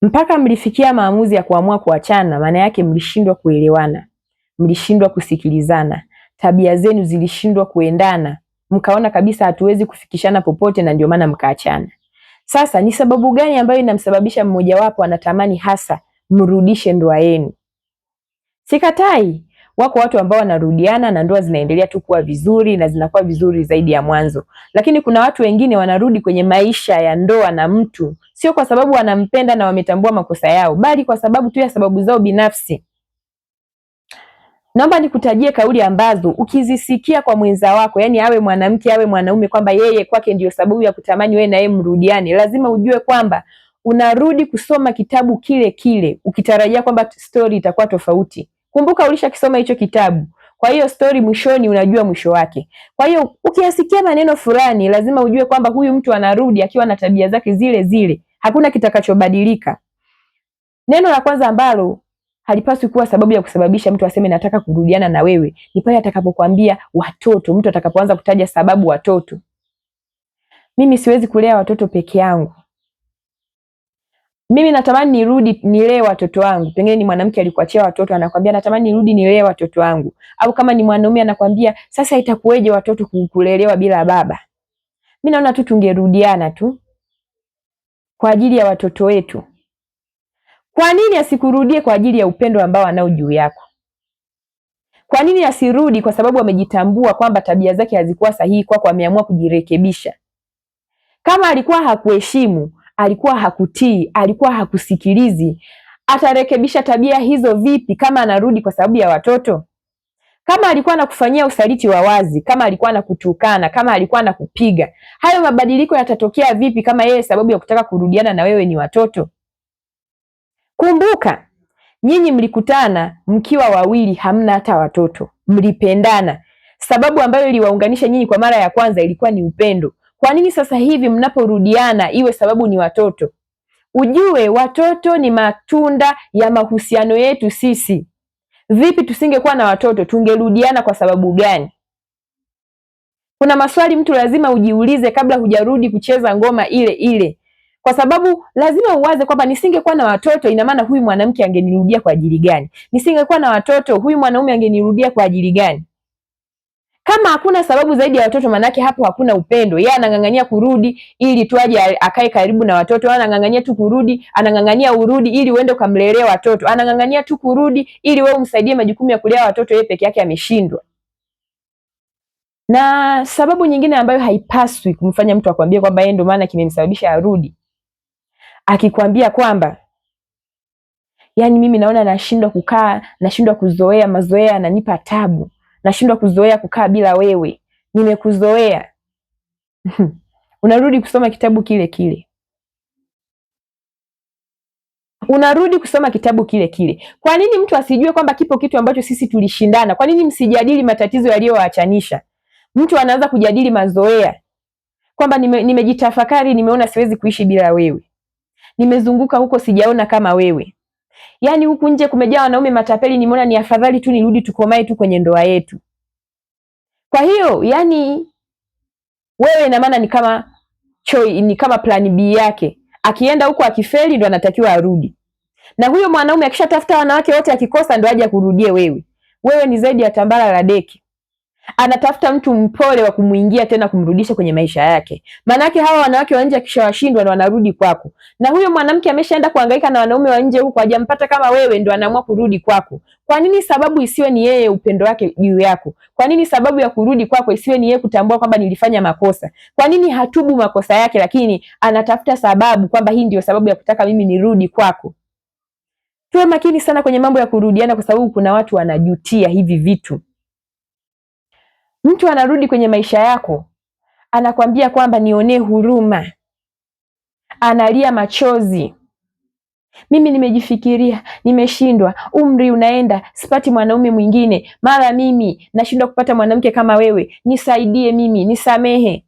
mpaka mlifikia maamuzi ya kuamua kuachana, maana yake mlishindwa kuelewana, mlishindwa kusikilizana, tabia zenu zilishindwa kuendana, mkaona kabisa hatuwezi kufikishana popote, na ndio maana mkaachana. Sasa ni sababu gani ambayo inamsababisha mmojawapo anatamani hasa mrudishe ndoa yenu? Sikatai, wako watu ambao wanarudiana na ndoa zinaendelea tu kuwa vizuri na zinakuwa vizuri zaidi ya mwanzo, lakini kuna watu wengine wanarudi kwenye maisha ya ndoa na mtu sio kwa sababu wanampenda na wametambua makosa yao, bali kwa sababu tu ya sababu zao binafsi. Naomba nikutajie kauli ambazo ukizisikia kwa mwenza wako, yani awe mwanamke awe mwanaume, kwamba yeye kwake ndio sababu ya kutamani wewe na yeye mrudiane, lazima ujue kwamba unarudi kusoma kitabu kile kile ukitarajia kwamba story itakuwa tofauti. Kumbuka ulishakisoma hicho kitabu, kwa hiyo story mwishoni unajua mwisho wake. Kwa hiyo ukiyasikia maneno fulani, lazima ujue kwamba huyu mtu anarudi akiwa na tabia zake zile zile, hakuna kitakachobadilika. Neno la kwanza ambalo halipaswi kuwa sababu ya kusababisha mtu aseme nataka kurudiana na wewe ni pale atakapokuambia watoto. Mtu atakapoanza kutaja sababu watoto. Mimi siwezi kulea watoto peke yangu, mimi natamani nirudi nilee watoto wangu. Pengine ni mwanamke alikuachia watoto, anakuambia natamani nirudi nilee watoto wangu. Au kama ni mwanaume anakuambia sasa itakuweje watoto kulelewa bila baba. Mimi naona tu tungerudiana tu kwa ajili ya watoto wetu. Kwa nini asikurudie kwa ajili ya upendo ambao anao juu yako? Kwa nini asirudi kwa sababu amejitambua kwamba tabia zake hazikuwa sahihi kwako, ameamua kujirekebisha? Kama alikuwa hakuheshimu, alikuwa hakutii, alikuwa hakusikilizi, atarekebisha tabia hizo vipi kama anarudi kwa sababu ya watoto? Kama alikuwa anakufanyia usaliti wa wazi, kama alikuwa anakutukana, kama alikuwa anakupiga, hayo mabadiliko yatatokea vipi kama yeye sababu ya kutaka kurudiana na wewe ni watoto? Kumbuka, nyinyi mlikutana mkiwa wawili, hamna hata watoto, mlipendana. Sababu ambayo iliwaunganisha nyinyi kwa mara ya kwanza ilikuwa ni upendo. Kwa nini sasa hivi mnaporudiana iwe sababu ni watoto? Ujue watoto ni matunda ya mahusiano yetu sisi. Vipi tusingekuwa na watoto, tungerudiana kwa sababu gani? Kuna maswali mtu lazima ujiulize kabla hujarudi kucheza ngoma ile ile. Kwa sababu lazima uwaze kwamba nisingekuwa na watoto, ina maana huyu mwanamke angenirudia kwa ajili gani? Nisingekuwa na watoto, huyu mwanaume angenirudia kwa ajili gani? Kama hakuna sababu zaidi ya watoto, manake hapo hakuna upendo. Yeye anang'ang'ania kurudi ili tu aje akae karibu na watoto, anang'ang'ania tu kurudi, anang'ang'ania urudi ili uende ukamlelee watoto, anang'ang'ania tu kurudi ili wewe umsaidie majukumu ya kulea watoto, yeye peke yake ameshindwa. Na sababu nyingine ambayo haipaswi kumfanya mtu akwambie kwamba yeye ndio maana kimemsababisha arudi, akikwambia kwamba yani mimi naona nashindwa kukaa, nashindwa kuzoea, mazoea yananipa tabu, nashindwa kuzoea kukaa bila wewe, nimekuzoea. Unarudi kusoma kitabu kile kile, unarudi kusoma kitabu kile kile. Kwa nini mtu asijue kwamba kipo kitu ambacho sisi tulishindana? Kwa nini msijadili matatizo yaliyowaachanisha? Mtu anaanza kujadili mazoea, kwamba nimejitafakari, nimeona siwezi kuishi bila wewe, nimezunguka huko sijaona kama wewe, yani huku nje kumejaa wanaume matapeli, nimeona ni afadhali tu nirudi tukomae tu kwenye ndoa yetu. Kwa hiyo yani wewe ina maana ni kama plan B yake, akienda huko akifeli ndo anatakiwa arudi. Na huyo mwanaume akishatafuta wanawake wote akikosa ndo aje kurudie wewe. Wewe ni zaidi ya tambara la deki. Anatafuta mtu mpole wa kumuingia tena kumrudisha kwenye maisha yake. Maanake hawa wanawake wa nje akishawashindwa ndo wanarudi kwako. Na huyo mwanamke ameshaenda kuhangaika na wanaume wa nje huko, hajampata kama wewe, ndo anaamua kurudi kwako. Kwa nini sababu isiwe ni yeye upendo wake juu yako? Kwa nini sababu ya kurudi kwako isiwe ni yeye kutambua kwamba nilifanya makosa? Kwa nini hatubu makosa yake, lakini anatafuta sababu kwamba hii ndio sababu ya kutaka mimi nirudi kwako? Tuwe makini sana kwenye mambo ya kurudiana, kwa sababu kuna watu wanajutia hivi vitu. Mtu anarudi kwenye maisha yako, anakwambia kwamba nionee huruma, analia machozi, mimi nimejifikiria, nimeshindwa, umri unaenda, sipati mwanaume mwingine, mara mimi nashindwa kupata mwanamke kama wewe, nisaidie mimi, nisamehe.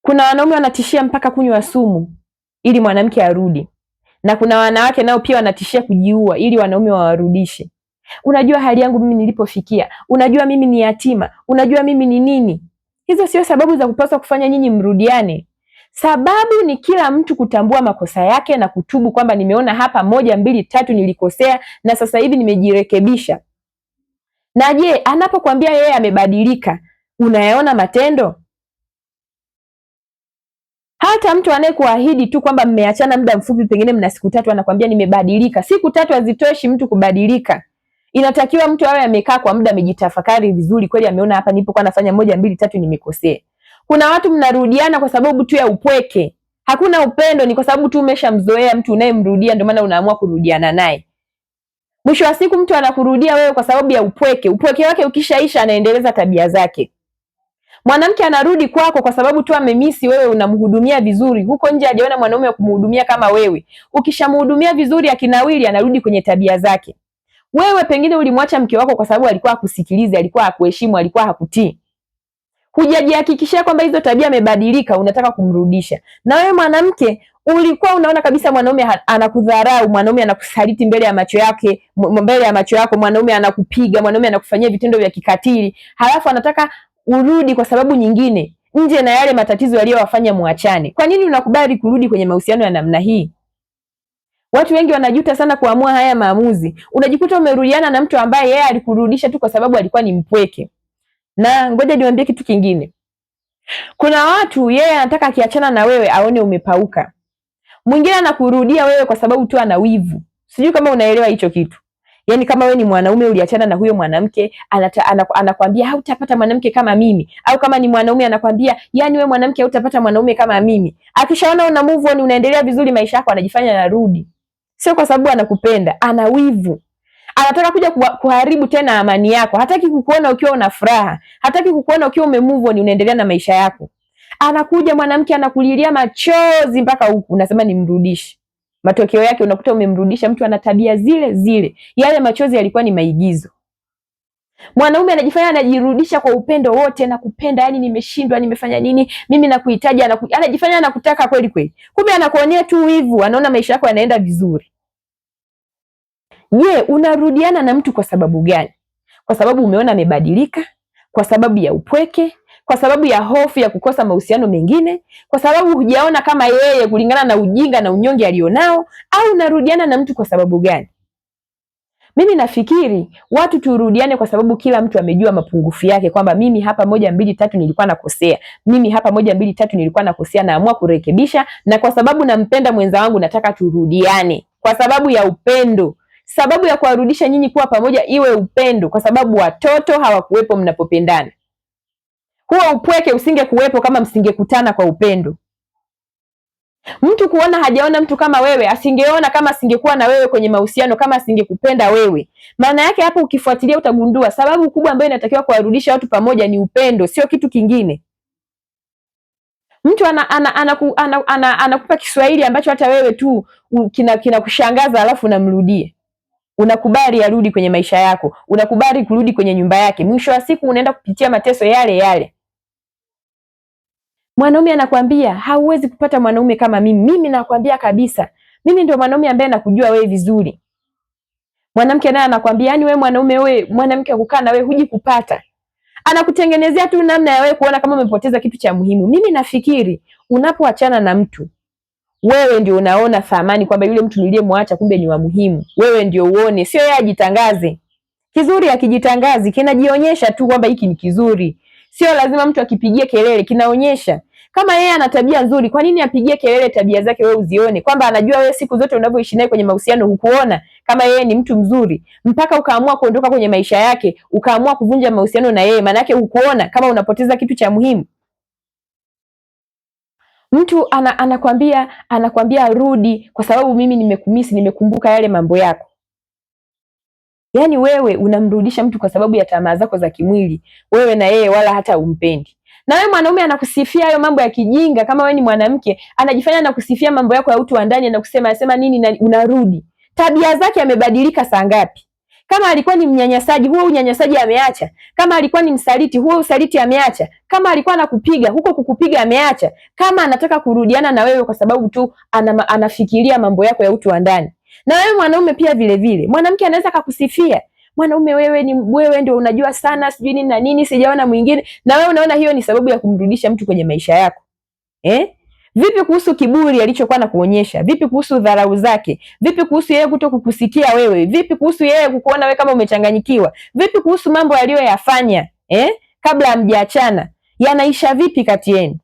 Kuna wanaume wanatishia mpaka kunywa sumu ili mwanamke arudi, na kuna wanawake nao pia wanatishia kujiua ili wanaume wawarudishe. Unajua hali yangu mimi nilipofikia, unajua mimi ni yatima, unajua mimi ni nini. Hizo sio sababu za kupaswa kufanya nyinyi mrudiane. Sababu ni kila mtu kutambua makosa yake na kutubu kwamba nimeona hapa 1, 2, 3 nilikosea na sasa hivi nimejirekebisha. Na je, anapokuambia yeye amebadilika, unayaona matendo? Hata mtu anayekuahidi tu kwamba mmeachana muda mfupi, pengine mna siku 3, anakuambia nimebadilika. Siku 3 hazitoshi mtu kubadilika. Inatakiwa mtu awe amekaa kwa muda, amejitafakari vizuri, kweli ameona hapa nilipokuwa nafanya 1, 2, 3 nimekosea. Kuna watu mnarudiana kwa sababu tu ya upweke. Hakuna upendo, ni kwa sababu tu umeshamzoea mtu unayemrudia, ndio maana unaamua kurudiana naye. Mwisho wa siku mtu anakurudia wewe kwa sababu ya upweke. Upweke wake ukishaisha, anaendeleza tabia zake. Mwanamke anarudi kwako kwa sababu tu amemisi wewe unamhudumia vizuri. Huko nje hajaona mwanaume wa kumhudumia kama wewe. Ukishamhudumia vizuri, akinawili, anarudi kwenye tabia zake. Wewe pengine ulimwacha mke wako kwa sababu alikuwa hakusikiliza, alikuwa hakuheshimu, alikuwa hakutii. Hujajihakikishia kwamba hizo tabia amebadilika, unataka kumrudisha. Na wewe mwanamke, ulikuwa unaona kabisa mwanaume anakudharau, mwanaume anakusaliti mbele ya macho yake, mbele ya macho yako, mwanaume anakupiga, mwanaume anakufanyia vitendo vya kikatili, halafu anataka urudi kwa sababu nyingine nje na yale matatizo yaliyowafanya muachane. Kwa nini unakubali kurudi kwenye mahusiano ya namna hii? Watu wengi wanajuta sana kuamua haya maamuzi. Unajikuta umerudiana na mtu ambaye yeye alikurudisha tu kwa sababu alikuwa ni mpweke. Na ngoja niwaambie kitu kingine. Kuna watu yeye anataka akiachana na wewe aone umepauka. Mwingine anakurudia wewe kwa sababu tu ana wivu. Sijui kama unaelewa hicho kitu. Yaani kama wewe ni mwanaume uliachana na huyo mwanamke, anakwambia hautapata mwanamke kama mimi. Au kama ni mwanaume anakwambia, yani wewe mwanamke hautapata mwanaume kama mimi. Akishaona una move on, unaendelea vizuri maisha yako, anajifanya anarudi. Sio kwa sababu anakupenda, ana wivu. Anataka kuja kuharibu tena amani yako. Hataki kukuona ukiwa una furaha. Hataki kukuona ukiwa umemove on, unaendelea na maisha yako. Anakuja mwanamke anakulilia machozi mpaka huku, unasema nimrudishe. Matokeo yake unakuta umemrudisha mtu ana tabia zile zile. Yale machozi yalikuwa ni maigizo. Mwanaume anajifanya anajirudisha kwa upendo wote, na kupenda, yani nimeshindwa, nimefanya nini, mimi nakuhitaji, anajifanya anakutaka kweli kweli. Kumbe anakuonea tu wivu, anaona maisha yako yanaenda vizuri. Je, unarudiana na mtu kwa sababu gani? Kwa sababu umeona amebadilika? Kwa sababu ya upweke? Kwa sababu ya hofu ya kukosa mahusiano mengine? Kwa sababu hujaona kama yeye kulingana na ujinga na unyonge alionao? Au unarudiana na mtu kwa sababu gani? Mimi nafikiri watu turudiane kwa sababu kila mtu amejua mapungufu yake, kwamba mimi hapa 1, 2, 3 nilikuwa nakosea. Mimi hapa 1, 2, 3 nilikuwa nakosea, naamua kurekebisha, na kwa sababu nampenda mwenza wangu nataka turudiane kwa sababu ya upendo. Sababu ya kuwarudisha nyinyi kuwa pamoja iwe upendo, kwa sababu watoto hawakuwepo mnapopendana. Huo upweke usingekuwepo kama msingekutana kwa upendo. Mtu kuona hajaona mtu kama wewe, asingeona kama asingekuwa na wewe kwenye mahusiano, kama asingekupenda wewe. Maana yake hapo ukifuatilia utagundua sababu kubwa ambayo inatakiwa kuwarudisha watu pamoja ni upendo, sio kitu kingine. Mtu anakupa Kiswahili ambacho hata wewe tu kinakushangaza, alafu unamrudie. Unakubali arudi kwenye maisha yako, unakubali kurudi kwenye nyumba yake. Mwisho wa siku unaenda kupitia mateso yale yale. Mwanaume anakwambia hauwezi kupata mwanaume kama mimi. Mimi nakwambia kabisa, mimi ndio mwanaume ambaye nakujua wewe vizuri. Mwanamke naye anakwambia, yani wewe mwanaume, wewe mwanamke akukaa na wewe huji kupata. Anakutengenezea tu namna ya wewe kuona kama umepoteza kitu cha muhimu. Mimi nafikiri unapoachana na mtu, wewe ndio unaona thamani kwamba yule mtu niliyemwacha kumbe ni wa muhimu. Wewe ndio uone, sio yeye ajitangaze. Kizuri akijitangazi, kinajionyesha tu kwamba hiki ni kizuri. Sio lazima mtu akipigie kelele, kinaonyesha. Kama yeye ana tabia nzuri, kwa nini apigie kelele tabia zake wewe uzione? Kwamba anajua wewe siku zote unavyoishi naye kwenye mahusiano hukuona kama yeye ni mtu mzuri, mpaka ukaamua kuondoka kwenye maisha yake, ukaamua kuvunja mahusiano na yeye, maana yake hukuona kama unapoteza kitu cha muhimu. Mtu anakwambia rudi kwa sababu mimi nimekumisi, nimekumbuka yale mambo yako. Yaani wewe unamrudisha mtu kwa sababu ya tamaa zako za kimwili, wewe na yeye wala hata umpendi. Na wewe mwanaume anakusifia hayo mambo ya kijinga. Kama wewe ni mwanamke, anajifanya anakusifia mambo yako ya utu wa ndani, anasema nini na unarudi. Tabia zake amebadilika saa ngapi? Kama alikuwa ni mnyanyasaji, huo unyanyasaji ameacha. Kama alikuwa ni msaliti, huo usaliti ameacha. Kama alikuwa anakupiga, huko kukupiga ameacha. Kama anataka kurudiana na wewe kwa sababu tu anafikiria mambo yako ya utu wa ndani. Na wewe mwanaume pia vile vile. Mwanamke anaweza kukusifia, mwanaume wewe ndio unajua sana sijui nini na nini, sijaona mwingine. Na wewe unaona hiyo ni sababu ya kumrudisha mtu kwenye maisha yako. Vipi kuhusu kiburi alichokuwa na kuonyesha? Vipi kuhusu dharau zake? Vipi kuhusu yeye kuto kukusikia wewe? Vipi kuhusu yeye kukuona wewe kama umechanganyikiwa? Vipi kuhusu mambo aliyoyafanya kabla hamjaachana? Yanaisha vipi kati yenu?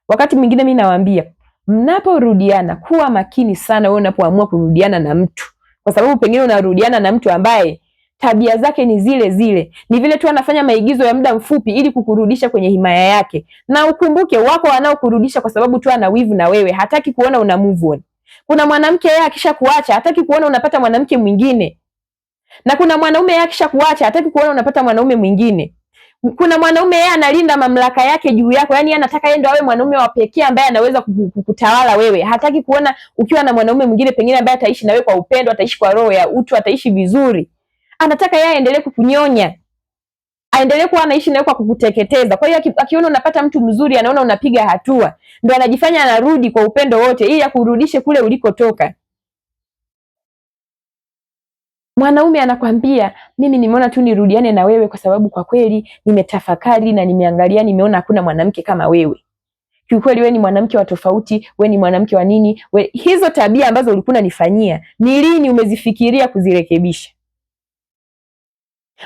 Wakati mwingine mimi nawaambia, mnaporudiana kuwa makini sana wewe unapoamua kurudiana na mtu, kwa sababu pengine unarudiana na mtu ambaye tabia zake ni zile zile, ni vile tu anafanya maigizo ya muda mfupi ili kukurudisha kwenye himaya yake. Na ukumbuke, wako wanaokurudisha kwa sababu tu ana wivu na wewe, hataki kuona una move on. Kuna mwanamke yeye akisha kuacha hataki kuona unapata mwanamke mwingine, na kuna mwanaume yeye akisha kuacha hataki kuona unapata mwanaume mwingine. Kuna mwanaume yeye analinda mamlaka yake juu yako, yani anataka yeye ndo awe mwanaume wa pekee ambaye anaweza kukutawala wewe. Hataki kuona ukiwa na mwanaume mwingine pengine ambaye ataishi na wewe kwa upendo, ataishi kwa roho ya utu, ataishi vizuri. Anataka yeye aendelee kukunyonya, aendelee kuwa anaishi nawe kwa kukuteketeza. Kwa hiyo akiona unapata mtu mzuri, anaona unapiga hatua, ndo anajifanya anarudi kwa upendo wote ili akurudishe kule ulikotoka. Mwanaume anakwambia mimi nimeona tu nirudiane na wewe kwa sababu kwa kweli nimetafakari na nimeangalia, nimeona hakuna mwanamke kama wewe. Kiukweli wewe ni mwanamke wa tofauti, wewe ni mwanamke wa nini? Hizo tabia ambazo ulikuwa unanifanyia, ni lini umezifikiria kuzirekebisha?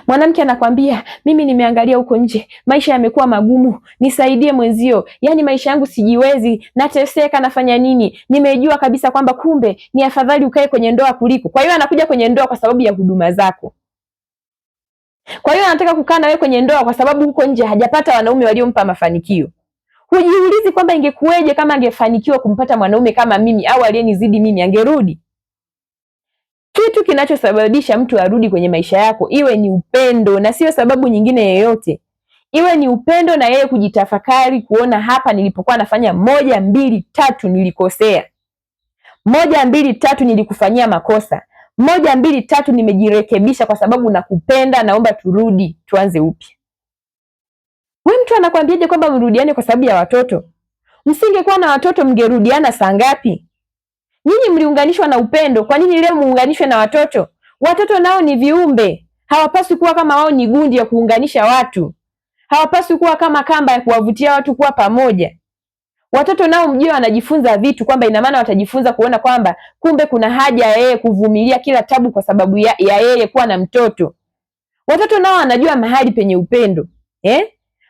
Mwanamke anakwambia mimi nimeangalia huko nje, maisha yamekuwa magumu, nisaidie mwenzio. Yaani maisha yangu sijiwezi, nateseka, nafanya nini? Nimejua kabisa kwamba kumbe ni afadhali ukae kwenye ndoa kuliko. Kwa hiyo anakuja kwenye ndoa kwa sababu ya huduma zako. Kwa hiyo anataka kukaa na wewe kwenye ndoa kwa sababu huko nje hajapata wanaume waliompa mafanikio. Hujiulizi kwamba ingekuweje kama angefanikiwa kumpata mwanaume kama mimi au aliyenizidi mimi, angerudi? Kitu kinachosababisha mtu arudi kwenye maisha yako iwe ni upendo na sio sababu nyingine yoyote. Iwe ni upendo na yeye kujitafakari, kuona hapa nilipokuwa nafanya 1, 2, 3 nilikosea. 1, 2, 3 nilikufanyia makosa. 1, 2, 3 nimejirekebisha kwa sababu nakupenda, naomba turudi, tuanze upya. Wewe mtu anakuambiaje kwamba mrudiane kwa sababu ya watoto? Msingekuwa na watoto mngerudiana saa ngapi? Nyinyi mliunganishwa na upendo, kwa nini leo muunganishwe na watoto? Watoto nao ni viumbe, hawapaswi kuwa kama wao ni gundi ya kuunganisha watu. Hawapaswi kuwa kama kamba ya kuwavutia watu kuwa pamoja. Watoto nao mjue wanajifunza vitu, kwamba ina maana watajifunza kuona kwamba kumbe kuna haja ya yeye kuvumilia kila tabu kwa sababu ya yeye kuwa na mtoto. Watoto nao wanajua mahali penye upendo.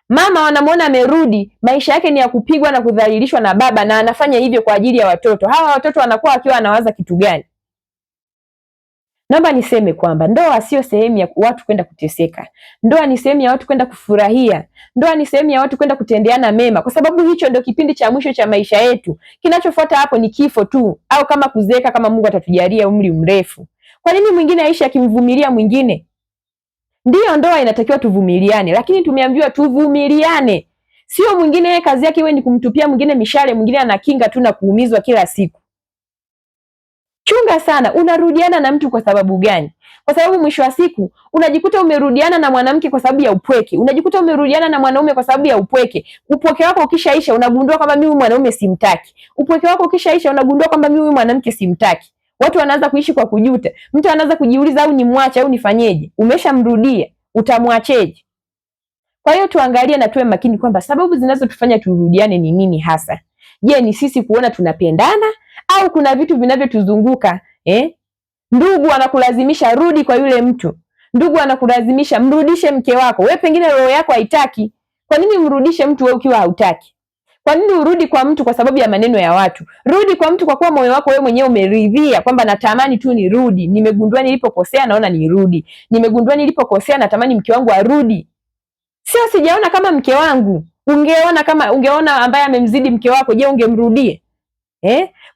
Mama wanamuona amerudi, maisha yake ni ya kupigwa na kudhalilishwa na baba, na anafanya hivyo kwa ajili ya watoto. Hawa watoto wanakuwa akiwa anawaza kitu gani? Naomba niseme kwamba ndoa sio sehemu ya watu kwenda kuteseka. Ndoa ni sehemu ya watu kwenda kufurahia. Ndoa ni sehemu ya watu kwenda kutendeana mema, kwa sababu hicho ndio kipindi cha mwisho cha maisha yetu. Kinachofuata hapo ni kifo tu, au kama kuzeeka, kama Mungu atatujalia umri mrefu. Kwa nini mwingine aishi akimvumilia mwingine? Ndiyo, ndoa inatakiwa tuvumiliane, lakini tumeambiwa tuvumiliane. Sio mwingine yeye kazi yake iwe ni kumtupia mwingine mishale, mwingine anakinga tu na kuumizwa kila siku. Chunga sana, unarudiana na mtu kwa sababu gani? Kwa sababu mwisho wa siku unajikuta umerudiana na mwanamke kwa sababu ya upweke. Unajikuta umerudiana na mwanaume kwa sababu ya upweke. Upweke wako ukishaisha unagundua kwamba mimi mwanaume simtaki. Upweke wako ukishaisha unagundua kwamba mimi mwanamke simtaki. Watu wanaanza kuishi kwa kujuta. Mtu anaanza kujiuliza, au nimwache au nifanyeje? Umeshamrudia, utamwacheje? Kwa hiyo tuangalie na tuwe makini kwamba sababu zinazotufanya turudiane ni nini hasa. Je, ni sisi kuona tunapendana au kuna vitu vinavyotuzunguka? Ndugu anakulazimisha rudi kwa yule mtu. Ndugu anakulazimisha mrudishe mke wako. Wewe pengine roho yako haitaki. Kwa nini mrudishe mtu wewe ukiwa hautaki? Kwa nini urudi kwa mtu kwa sababu ya maneno ya watu? Rudi kwa mtu kwa kuwa moyo wako wewe mwenyewe umeridhia kwamba natamani tu nirudi. Nimegundua nilipokosea, naona nirudi. Nimegundua nilipokosea, natamani mke wangu arudi. Sio sijaona kama mke wangu. Ungeona ambaye amemzidi mke wako, je, ungemrudie?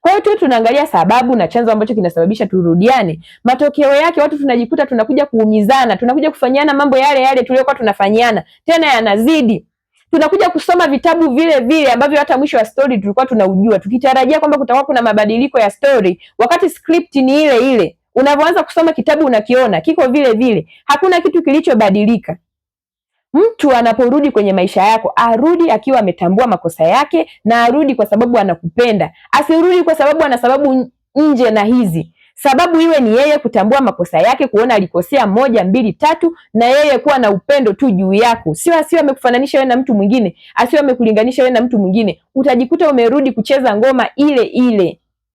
Kwa hiyo tu tunaangalia sababu na chanzo ambacho kinasababisha turudiane. Matokeo yake watu tunajikuta tunakuja kuumizana, tunakuja kufanyana mambo yale yale tuliyokuwa tunafanyiana, tena yanazidi. Tunakuja kusoma vitabu vile vile ambavyo hata mwisho wa story tulikuwa tunaujua, tukitarajia kwamba kutakuwa kuna mabadiliko ya story, wakati script ni ile ile. Unavyoanza kusoma kitabu unakiona kiko vile vile, hakuna kitu kilichobadilika. Mtu anaporudi kwenye maisha yako, arudi akiwa ametambua makosa yake, na arudi kwa sababu anakupenda. Asirudi kwa sababu ana sababu nje na hizi. Sababu iwe ni yeye kutambua makosa yake, kuona alikosea 1, 2, 3, na yeye kuwa na upendo tu juu yako. Sio asiwe amekufananisha wewe na mtu mwingine, asiwe amekulinganisha wewe na mtu mwingine. Utajikuta umerudi kucheza ngoma ile ile.